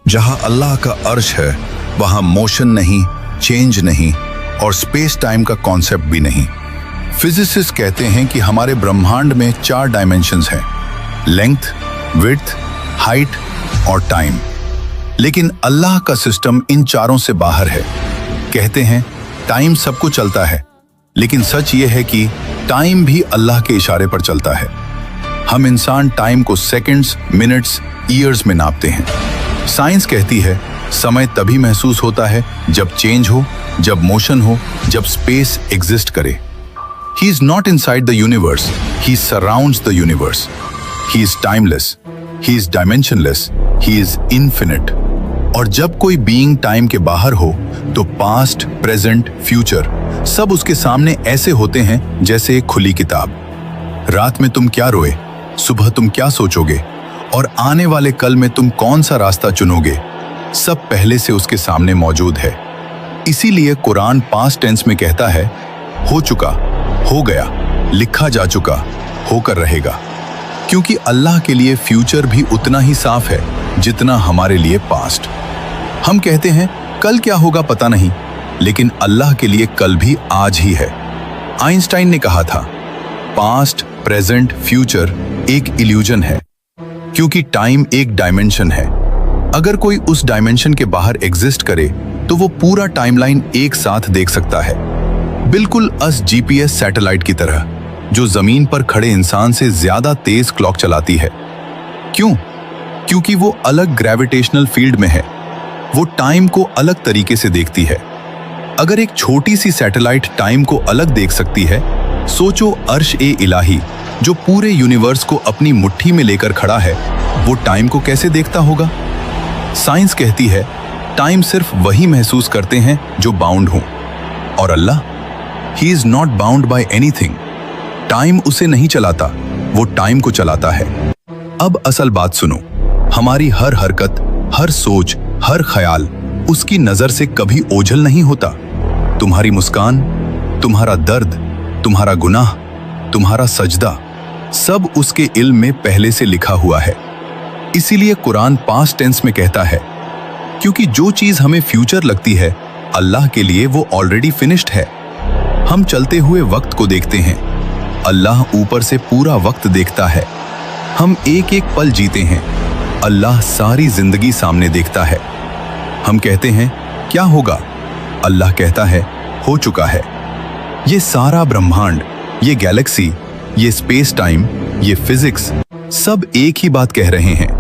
जहां अल्लाह का अर्श है वहां मोशन नहीं, चेंज नहीं और स्पेस टाइम का कॉन्सेप्ट भी नहीं। फिजिसिस्ट कहते हैं कि हमारे ब्रह्मांड में 4 डायमेंशंस हैं, लेंथ, विड्थ, हाइट और टाइम। लेकिन अल्लाह का सिस्टम इन चारों से बाहर है। कहते हैं टाइम सबको चलता है, लेकिन सच ये है कि टाइम भी अल्लाह के इशारे पर चलता है। हम इंसान टाइम को सेकंड्स, मिनट्स, ईयर्स में नापते हैं। साइंस कहती है समय तभी महसूस होता है जब चेंज हो, जब मोशन हो, जब स्पेस एग्जिस्ट करे। He is not inside the universe, he surrounds the universe. He is timeless, he is dimensionless, he is infinite. और जब कोई बीइंग टाइम के बाहर हो तो पास्ट, प्रेजेंट, फ्यूचर सब उसके सामने ऐसे होते हैं जैसे एक खुली किताब। रात में तुम क्या रोए, सुबह तुम क्या सोचोगे और आने वाले कल में तुम कौन सा रास्ता चुनोगे, सब पहले से उसके सामने मौजूद है। इसीलिए कुरान पास्ट टेंस में कहता है हो चुका, हो गया, लिखा जा चुका, होकर रहेगा। क्योंकि अल्लाह के लिए फ्यूचर भी उतना ही साफ है जितना हमारे लिए पास्ट। हम कहते हैं कल क्या होगा पता नहीं, लेकिन अल्लाह के लिए कल भी आज ही है। आइंस्टाइन ने कहा था पास्ट, प्रेजेंट, फ्यूचर एक इल्यूजन है, क्योंकि टाइम एक डायमेंशन है। अगर कोई उस डायमेंशन के बाहर एग्जिस्ट करे तो वो पूरा टाइमलाइन एक साथ देख सकता है, बिल्कुल जीपीएस सैटेलाइट की तरह, जो जमीन पर खड़े इंसान से ज्यादा तेज क्लॉक चलाती है। क्यों? क्योंकि वो अलग ग्रेविटेशनल फील्ड में है, वो टाइम को अलग तरीके से देखती है। अगर एक छोटी सी सैटेलाइट टाइम को अलग देख सकती है, सोचो अर्श ए इलाही जो पूरे यूनिवर्स को अपनी मुट्ठी में लेकर खड़ा है, वो टाइम को कैसे देखता होगा? साइंस कहती है टाइम सिर्फ वही महसूस करते हैं जो बाउंड हों, और अल्लाह He is not bound by anything. Time उसे नहीं चलाता, वो टाइम को चलाता है। अब असल बात सुनो, हमारी हर हरकत, हर सोच, हर ख्याल उसकी नजर से कभी ओझल नहीं होता। तुम्हारी मुस्कान, तुम्हारा दर्द, तुम्हारा गुनाह, तुम्हारा सजदा, सब उसके इल्म में पहले से लिखा हुआ है। इसीलिए कुरान पास्ट टेंस में कहता है, क्योंकि जो चीज हमें फ्यूचर लगती है, अल्लाह के लिए वो ऑलरेडी फिनिश्ड है। हम चलते हुए वक्त को देखते हैं, अल्लाह ऊपर से पूरा वक्त देखता है। हम एक एक पल जीते हैं, अल्लाह सारी जिंदगी सामने देखता है। हम कहते हैं क्या होगा, अल्लाह कहता है हो चुका है। ये सारा ब्रह्मांड, ये गैलेक्सी, ये स्पेस टाइम, ये फिजिक्स सब एक ही बात कह रहे हैं।